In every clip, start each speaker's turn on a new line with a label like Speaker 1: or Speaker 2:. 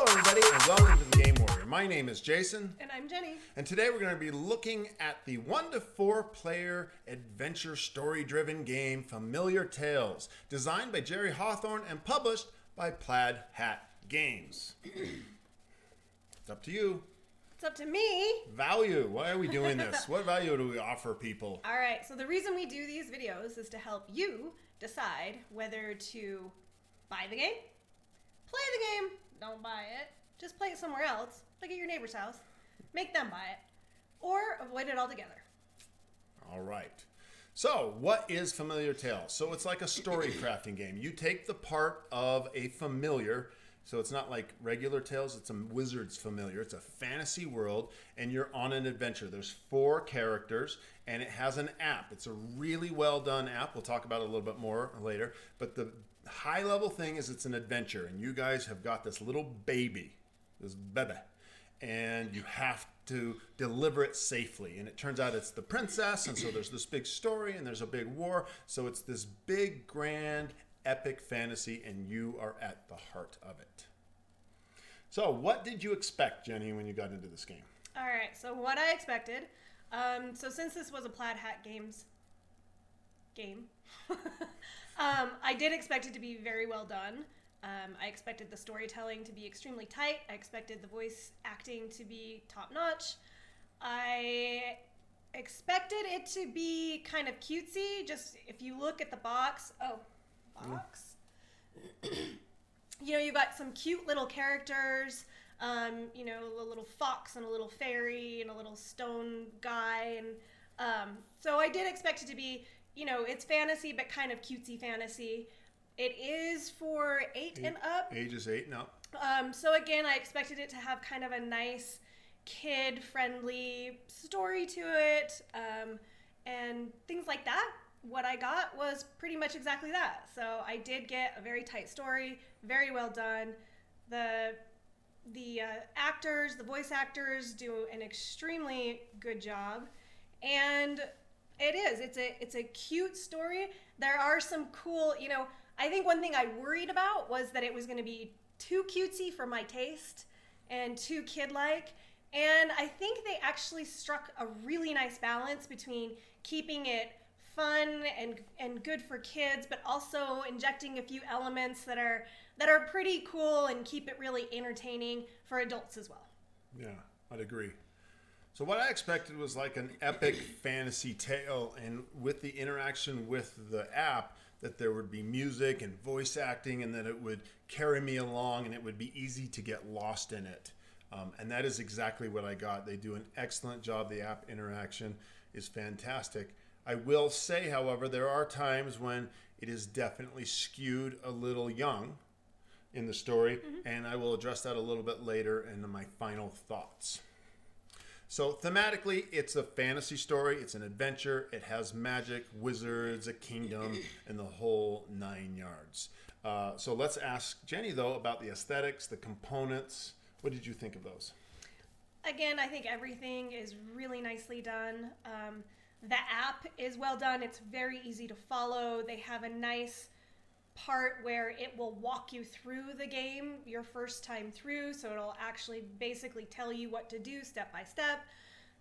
Speaker 1: Hello, everybody, and welcome to the Game Warrior. My name is Jason.
Speaker 2: And I'm Jenny.
Speaker 1: And today we're going to be looking at the 1 to 4 player adventure story-driven game Familiar Tales, designed by Jerry Hawthorne and published by Plaid Hat Games. It's up to you.
Speaker 2: It's up to me.
Speaker 1: Value. Why are we doing this? What value do we offer people?
Speaker 2: All right, so the reason we do these videos is to help you decide whether to buy the game, play the game, don't buy it, just play it somewhere else, like at your neighbor's house, make them buy it, or avoid it altogether.
Speaker 1: All right. So, what is Familiar Tales? So, it's like a story crafting game. You take the part of a familiar, so it's not like regular Tales, it's a wizard's familiar. It's a fantasy world, and you're on an adventure. There's 4 characters, and it has an app. It's a really well done app. We'll talk about it a little bit more later. But the high level thing is it's an adventure, and you guys have got this little baby, this bebe, and you have to deliver it safely. And it turns out it's the princess, and so there's this big story, and there's a big war. So it's this big, grand, epic fantasy, and you are at the heart of it. So what did you expect, Jenny, when you got into this game?
Speaker 2: All right, so what I expected, so since this was a Plaid Hat Games game, I did expect it to be very well done. I expected the storytelling to be extremely tight. I expected the voice acting to be top-notch. I expected it to be kind of cutesy. Just if you look at the box, you know, you've got some cute little characters, you know, a little fox and a little fairy and a little stone guy. And so I did expect it to be, you know, it's fantasy, but kind of cutesy fantasy. It is for 8 and up.
Speaker 1: Ages 8 and up.
Speaker 2: So again, I expected it to have kind of a nice kid-friendly story to it, and things like that. What I got was pretty much exactly that. So I did get a very tight story, very well done. The actors, the voice actors do an extremely good job, and it's a cute story. There are some cool, you know, I think one thing I worried about was that it was going to be too cutesy for my taste and too kid-like. And I think they actually struck a really nice balance between keeping it fun and good for kids, but also injecting a few elements that are pretty cool and keep it really entertaining for adults as well.
Speaker 1: Yeah, I'd agree. So what I expected was like an epic fantasy tale, and with the interaction with the app, that there would be music and voice acting, and that it would carry me along, and it would be easy to get lost in it. And that is exactly what I got. They do an excellent job. The app interaction is fantastic. I will say, however, there are times when it is definitely skewed a little young in the story, and I will address that a little bit later in my final thoughts. So thematically, it's a fantasy story. It's an adventure. It has magic, wizards, a kingdom, and the whole 9 yards. So let's ask Jenny, though, about the aesthetics, the components. What did you think of those?
Speaker 2: Again, I think everything is really nicely done. The app is well done. It's very easy to follow. They have a nice part where it will walk you through the game your first time through, so it'll actually basically tell you what to do step by step.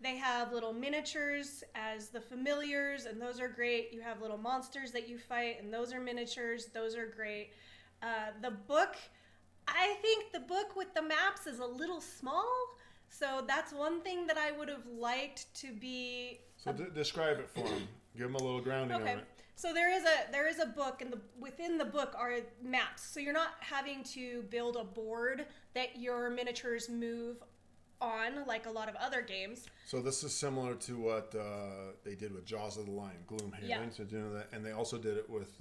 Speaker 2: They have little miniatures as the familiars, and those are great. You have little monsters that you fight, and those are miniatures. Those are great. The book, I think the book with the maps is a little small, so that's one thing that I would have liked to be.
Speaker 1: So describe it for them. Give them a little grounding on it.
Speaker 2: So there is a book, and within the book are maps. So you're not having to build a board that your miniatures move on like a lot of other games.
Speaker 1: So this is similar to what they did with Jaws of the Lion, Gloomhaven.
Speaker 2: Yeah.
Speaker 1: So you know that, and they also did it with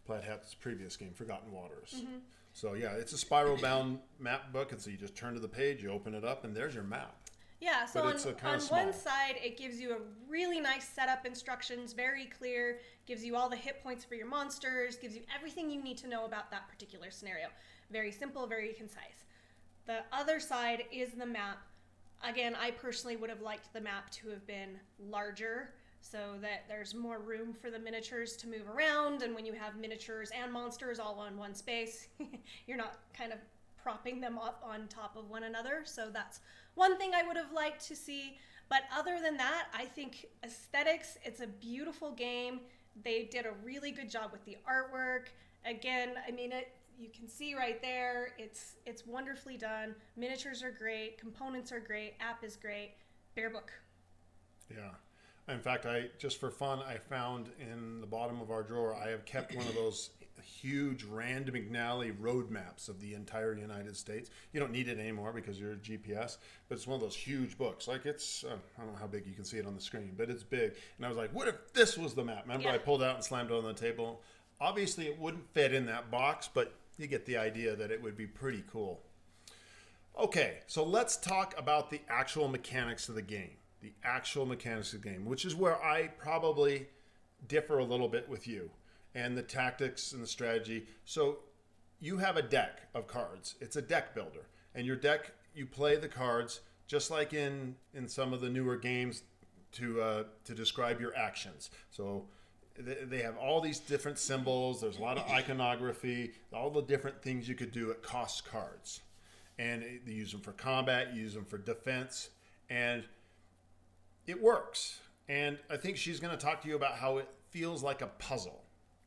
Speaker 1: Plaid Hat's previous game, Forgotten Waters. Mm-hmm. So yeah, it's a spiral-bound map book, and so you just turn to the page, you open it up, and there's your map.
Speaker 2: Yeah, so on
Speaker 1: small.
Speaker 2: one side, it gives you a really nice setup instructions, very clear, gives you all the hit points for your monsters, gives you everything you need to know about that particular scenario. Very simple, very concise. The other side is the map. Again, I personally would have liked the map to have been larger so that there's more room for the miniatures to move around, and when you have miniatures and monsters all on one space, you're not kind of propping them up on top of one another. So that's one thing I would have liked to see. But other than that, I think aesthetics, it's a beautiful game. They did a really good job with the artwork. Again, I mean, you can see right there, it's wonderfully done. Miniatures are great, components are great, app is great, bear book.
Speaker 1: Yeah. In fact, just for fun, I found in the bottom of our drawer, I have kept one of those huge Rand McNally road maps of the entire United States. You don't need it anymore because you're GPS, but it's one of those huge books. Like it's, I don't know how big you can see it on the screen, but it's big. And I was like, what if this was the map? Remember, I pulled it out and slammed it on the table. Obviously, it wouldn't fit in that box, but you get the idea that it would be pretty cool. Okay, so let's talk about the actual mechanics of the game. The actual mechanics of the game, which is where I probably differ a little bit with you, and the tactics and the strategy. So you have a deck of cards. It's a deck builder, and your deck, you play the cards just like in some of the newer games to describe your actions. So they have all these different symbols. There's a lot of iconography, all the different things you could do. It costs cards, and you use them for combat, you use them for defense, and it works. And I think she's going to talk to you about how it feels like a puzzle,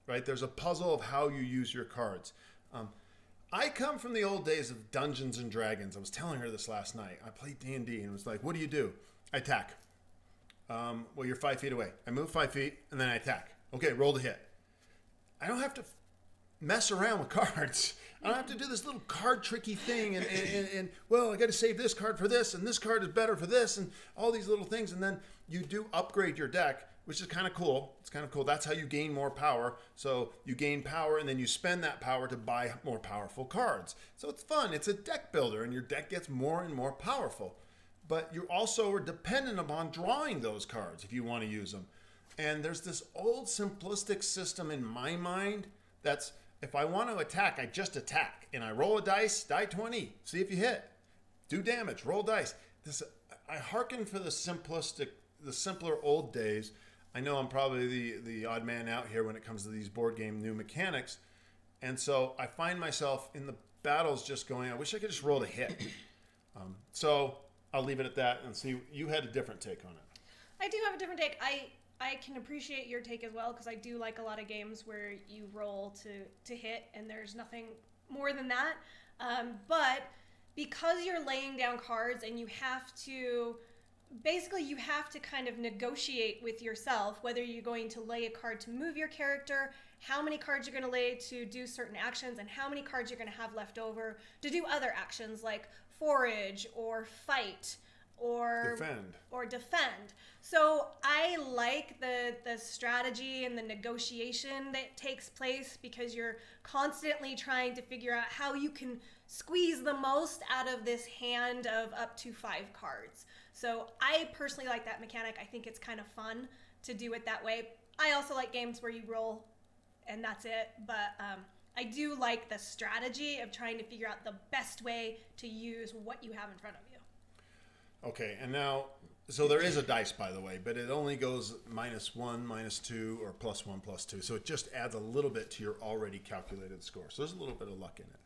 Speaker 1: right? There's a puzzle of how you use your cards. I come from the old days of Dungeons and Dragons. I was telling her this last night. I played D&D and it was like, what do? I attack. Well, you're 5 feet away. I move 5 feet and then I attack. Okay, roll to hit. I don't have to mess around with cards. I don't have to do this little card tricky thing and well, I got to save this card for this, and this card is better for this, and all these little things. And then you do upgrade your deck, which is kind of cool. It's kind of cool. That's how you gain more power. So you gain power, and then you spend that power to buy more powerful cards. So it's fun. It's a deck builder, and your deck gets more and more powerful. But you also are dependent upon drawing those cards if you want to use them. And there's this old simplistic system in my mind that's, if I want to attack, I just attack. And I roll a dice, die 20, see if you hit. Do damage, roll dice. I hearken for the simpler old days. I know I'm probably the odd man out here when it comes to these board game new mechanics. And so I find myself in the battles just going, I wish I could just roll a hit. So I'll leave it at that and see. You had a different take on it.
Speaker 2: I do have a different take. I can appreciate your take as well, because I do like a lot of games where you roll to hit and there's nothing more than that. But because you're laying down cards and you have to kind of negotiate with yourself whether you're going to lay a card to move your character, how many cards you're going to lay to do certain actions, and how many cards you're going to have left over to do other actions like forage or fight or defend. So I like the strategy and the negotiation that takes place, because you're constantly trying to figure out how you can squeeze the most out of this hand of up to 5 cards. So I personally like that mechanic. I think it's kind of fun to do it that way. I also like games where you roll and that's it, but I do like the strategy of trying to figure out the best way to use what you have in front of you.
Speaker 1: Okay, and now, so there is a dice, by the way, but it only goes -1, -2, or +1, +2. So it just adds a little bit to your already calculated score. So there's a little bit of luck in it.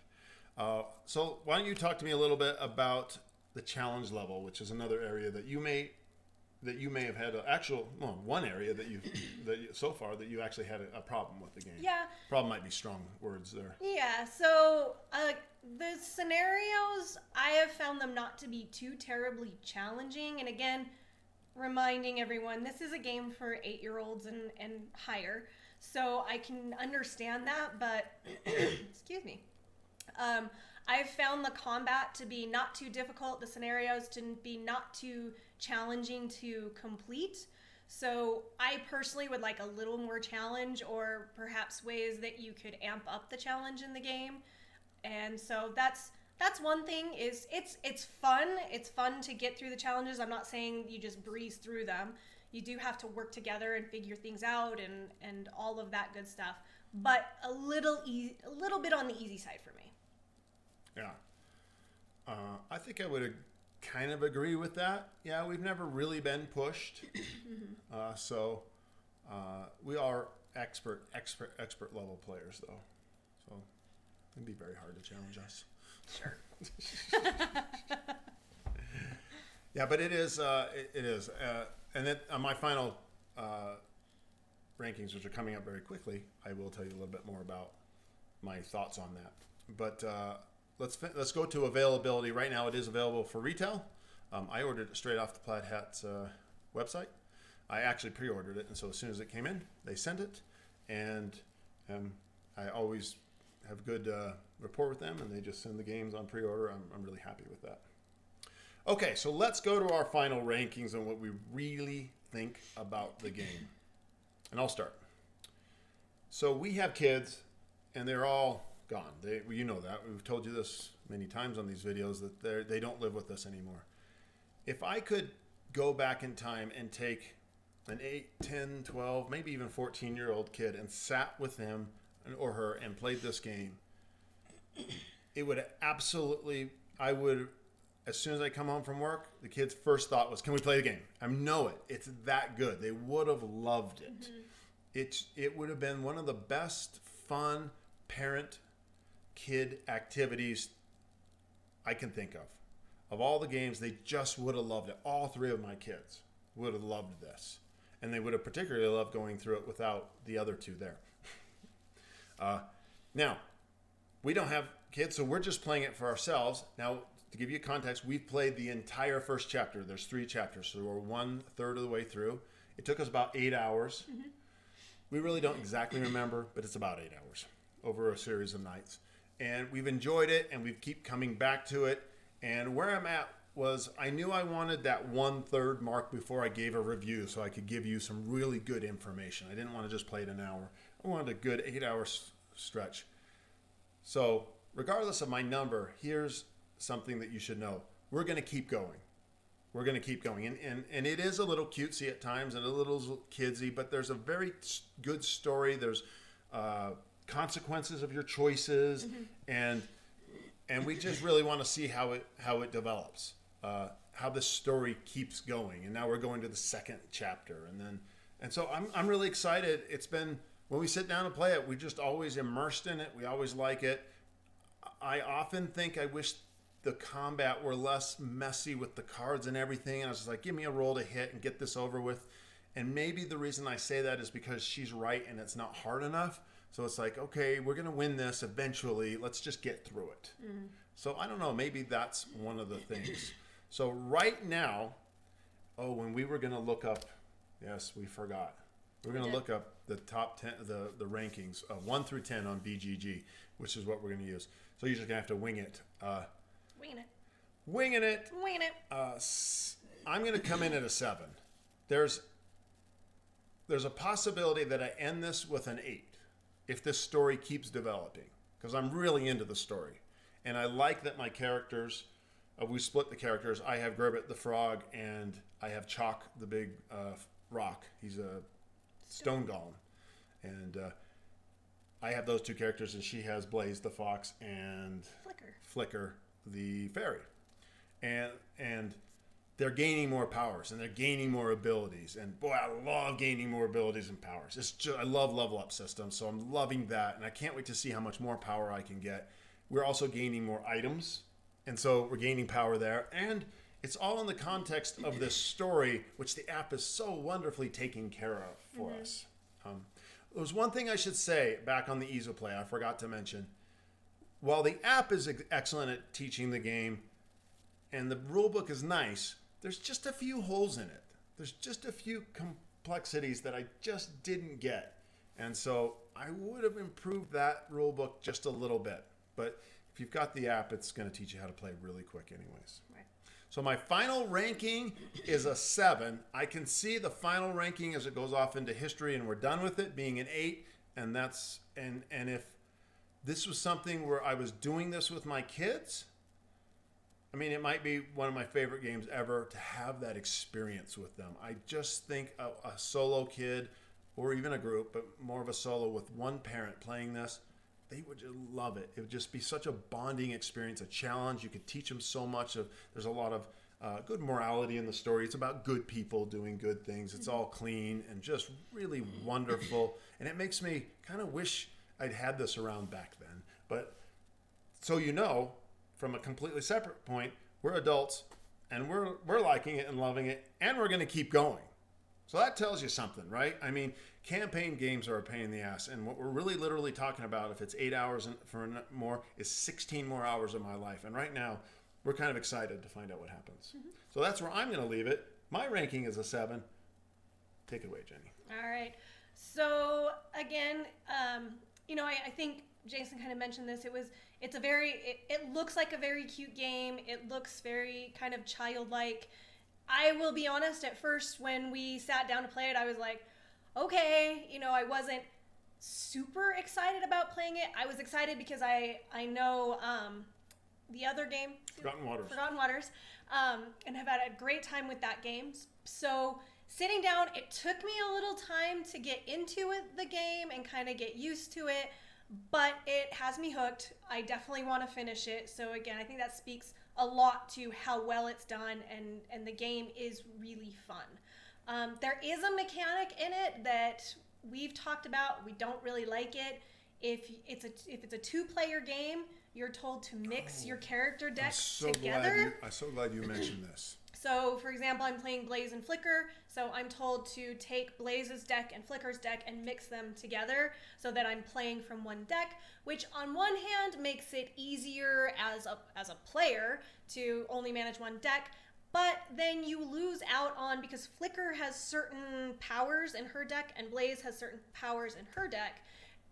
Speaker 1: So why don't you talk to me a little bit about the challenge level, which is another area that you may have had one area that so far that you actually had a problem with the game.
Speaker 2: Yeah.
Speaker 1: Problem might be strong words there.
Speaker 2: Yeah. So the scenarios, I have found them not to be too terribly challenging. And again, reminding everyone, this is a game for 8-year-olds and higher. So I can understand that, but excuse me. I've found the combat to be not too difficult, the scenarios to be not too challenging to complete. So I personally would like a little more challenge, or perhaps ways that you could amp up the challenge in the game. And so that's one thing, is it's fun. It's fun to get through the challenges. I'm not saying you just breeze through them. You do have to work together and figure things out and all of that good stuff. But a little bit on the easy side for me.
Speaker 1: Yeah. I think I would kind of agree with that. Yeah, we've never really been pushed. So we are expert level players, though. So it'd be very hard to challenge us.
Speaker 2: Sure.
Speaker 1: Yeah, but it is. It is. And then my final rankings, which are coming up very quickly, I will tell you a little bit more about my thoughts on that. But let's go to availability. Right now, it is available for retail. I ordered it straight off the Plaid Hats website. I actually pre-ordered it, and so as soon as it came in, they sent it, and I always have good rapport with them, and they just send the games on pre-order. I'm really happy with that. Okay, so let's go to our final rankings and what we really think about the game. And I'll start. So we have kids, and they're all gone. You know that. We've told you this many times on these videos that they don't live with us anymore. If I could go back in time and take an 8, 10, 12, maybe even 14-year-old kid and sat with him or her and played this game, it would absolutely, I would, as soon as I come home from work, the kid's first thought was, can we play the game? I know it. It's that good. They would have loved it. Mm-hmm. It would have been one of the best fun parent-kid activities I can think of. Of all the games, they just would have loved it. All three of my kids would have loved this. And they would have particularly loved going through it without the other two there. Now, we don't have kids, so we're just playing it for ourselves. Now, to give you context, we've played the entire first chapter. There's 3 chapters, so we're 1/3 of the way through. It took us about 8 hours. Mm-hmm. We really don't exactly remember, but it's about 8 hours over a series of nights. And we've enjoyed it, and we keep coming back to it. And where I'm at was I knew I wanted that 1/3 mark before I gave a review so I could give you some really good information. I didn't want to just play it an hour. I wanted a good 8-hour stretch. So regardless of my number, here's something that you should know. We're going to keep going. We're going to keep going. And it is a little cutesy at times and a little kidsy, but there's a very good story. There's consequences of your choices, mm-hmm. and we just really want to see how it develops, how the story keeps going. And now we're going to the 2nd chapter, and so I'm really excited. It's been, when we sit down and play it, we just always immersed in it. We always like it. I often think I wish the combat were less messy with the cards and everything. And I was just like, give me a roll to hit and get this over with. And maybe the reason I say that is because she's right and it's not hard enough. So it's like, okay, we're going to win this eventually. Let's just get through it. Mm. So I don't know. Maybe that's one of the things. So right now, when we were going to look up, yes, we forgot. We're going to look up the top 10, the rankings of 1 through 10 on BGG, which is what we're going to use. So you're just going to have to wing it. Winging it. I'm going to come in at a 7. There's a possibility that I end this with an 8 if this story keeps developing, because I'm really into the story. And I like that my characters, we split the characters. I have Gerbit the frog, and I have Chalk the big rock. He's a stone golem. And I have those 2 characters, and she has Blaze the fox and Flicker the fairy. And they're gaining more powers, and they're gaining more abilities. And boy, I love gaining more abilities and powers. I love level up systems, so I'm loving that. And I can't wait to see how much more power I can get. We're also gaining more items, and so we're gaining power there. And it's all in the context of this story, which the app is so wonderfully taking care of for mm-hmm. us. There's one thing I should say back on the ease of play I forgot to mention. While the app is excellent at teaching the game and the rulebook is nice, there's just a few holes in it. There's just a few complexities that I just didn't get. And so I would have improved that rulebook just a little bit. But if you've got the app, it's going to teach you how to play really quick anyways. Right. So my final ranking is a 7. I can see the final ranking as it goes off into history and we're done with it being an 8. And if this was something where I was doing this with my kids, I mean, it might be one of my favorite games ever to have that experience with them. I just think a solo kid or even a group, but more of a solo with one parent playing this, they would just love it. It would just be such a bonding experience, a challenge. You could teach them so much. There's a lot of good morality in the story. It's about good people doing good things. It's all clean and just really wonderful. And it makes me kind of wish I'd had this around back then. But so from a completely separate point, we're adults and we're liking it and loving it, and we're going to keep going. So that tells you something, right? I mean, campaign games are a pain in the ass, and what we're really literally talking about, if it's 8 hours for more, is 16 more hours of my life. And right now, we're kind of excited to find out what happens. Mm-hmm. So that's where I'm going to leave it. My ranking is a 7. Take it away, Jenny.
Speaker 2: All right. So again, I think Jason kind of mentioned this. It looks like a very cute game. It looks very kind of childlike. I will be honest, at first when we sat down to play it, I was like, okay, I wasn't super excited about playing it. I was excited because I know the other game,
Speaker 1: Forgotten
Speaker 2: Waters, and have had a great time with that game. So sitting down, it took me a little time to get into the game and kind of get used to it, but it has me hooked. I definitely want to finish it. So again, I think that speaks a lot to how well it's done, and the game is really fun. There is a mechanic in it that we've talked about. We don't really like it. If it's a 2-player game, you're told to mix your character decks together.
Speaker 1: I'm so glad you mentioned this.
Speaker 2: So, for example, I'm playing Blaze and Flicker, so I'm told to take Blaze's deck and Flicker's deck and mix them together so that I'm playing from one deck, which on one hand makes it easier as a player to only manage one deck, but then you lose out on, because Flicker has certain powers in her deck and Blaze has certain powers in her deck,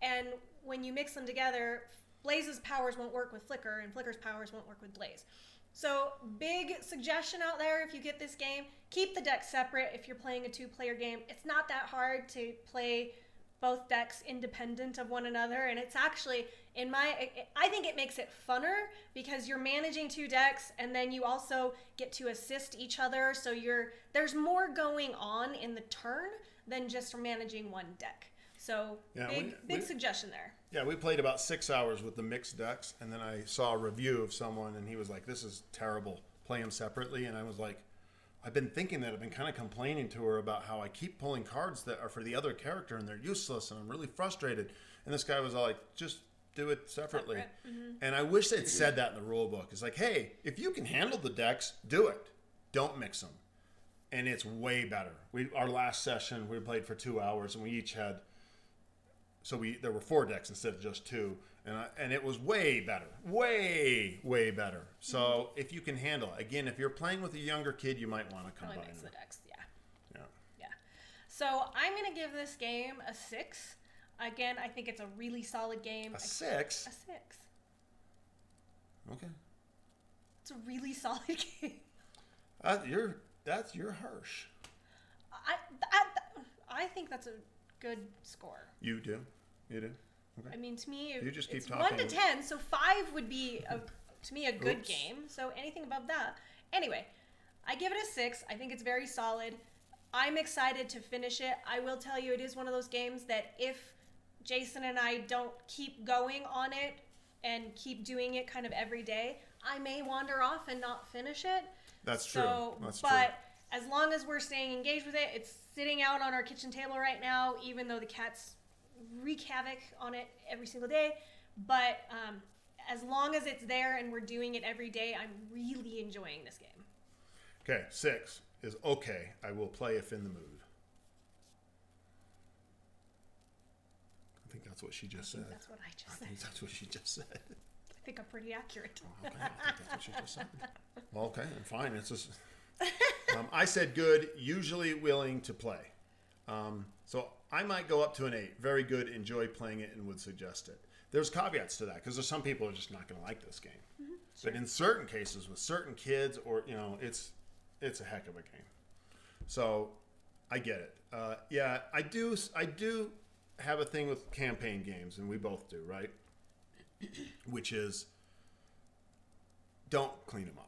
Speaker 2: and when you mix them together, Blaze's powers won't work with Flicker and Flicker's powers won't work with Blaze. So, big suggestion out there, if you get this game, keep the decks separate if you're playing a 2-player game. It's not that hard to play both decks independent of one another, and it's actually, I think it makes it funner because you're managing 2 decks, and then you also get to assist each other, so there's more going on in the turn than just managing one deck. So, big suggestion there.
Speaker 1: Yeah, we played about 6 hours with the mixed decks, and then I saw a review of someone, and he was like, this is terrible, play them separately. And I was like, I've been thinking that. I've been kind of complaining to her about how I keep pulling cards that are for the other character, and they're useless, and I'm really frustrated. And this guy was all like, just do it separately. Mm-hmm. And I wish they'd said that in the rule book. It's like, hey, if you can handle the decks, do it. Don't mix them. And it's way better. Our last session, we played for 2 hours, and we each had... So there were 4 decks instead of just 2, and it was way better, way better. So if you can handle it, again, if you're playing with a younger kid, you might want to combine
Speaker 2: mix the decks. Yeah. So I'm gonna give this game a 6. Again, I think it's a really solid game.
Speaker 1: A 6.
Speaker 2: A 6.
Speaker 1: Okay.
Speaker 2: It's a really solid game.
Speaker 1: You're harsh.
Speaker 2: I think that's a good score.
Speaker 1: You do? Okay.
Speaker 2: I mean, to me,
Speaker 1: you just keep
Speaker 2: it's
Speaker 1: talking.
Speaker 2: 1 to 10, so 5 would be, to me, a good game. So anything above that. Anyway, I give it a 6. I think it's very solid. I'm excited to finish it. I will tell you, it is one of those games that if Jason and I don't keep going on it and keep doing it kind of every day, I may wander off and not finish it.
Speaker 1: That's true.
Speaker 2: But as long as we're staying engaged with it, it's sitting out on our kitchen table right now, even though the cats wreak havoc on it every single day. But as long as it's there and we're doing it every day, I'm really enjoying this game.
Speaker 1: Okay, 6 is okay. I will play if in the mood. I think that's what she just said.
Speaker 2: That's what I just said.
Speaker 1: I think that's what she just said.
Speaker 2: I think I'm pretty accurate.
Speaker 1: Okay, I think that's what she just said. Well, okay, fine. It's just... I said good, usually willing to play. So I might go up to an 8. Very good, enjoy playing it, and would suggest it. There's caveats to that, because there's some people who are just not going to like this game. Mm-hmm, sure. But in certain cases, with certain kids, or it's a heck of a game. So I get it. Yeah, I do have a thing with campaign games, and we both do, right? Which is, don't clean them up.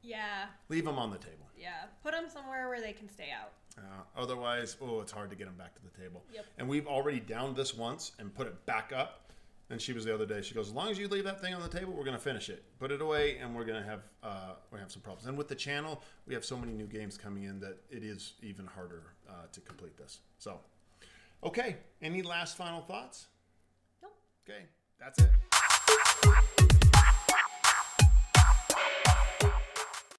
Speaker 2: Yeah.
Speaker 1: Leave them on the table.
Speaker 2: Yeah. Put them somewhere where they can stay out.
Speaker 1: Otherwise, it's hard to get them back to the table.
Speaker 2: Yep.
Speaker 1: And we've already downed this once and put it back up. And she was the other day. She goes, as long as you leave that thing on the table, we're going to finish it. Put it away, and we're going to have some problems. And with the channel, we have so many new games coming in that it is even harder to complete this. So, okay. Any last final thoughts?
Speaker 2: Nope.
Speaker 1: Okay. That's it.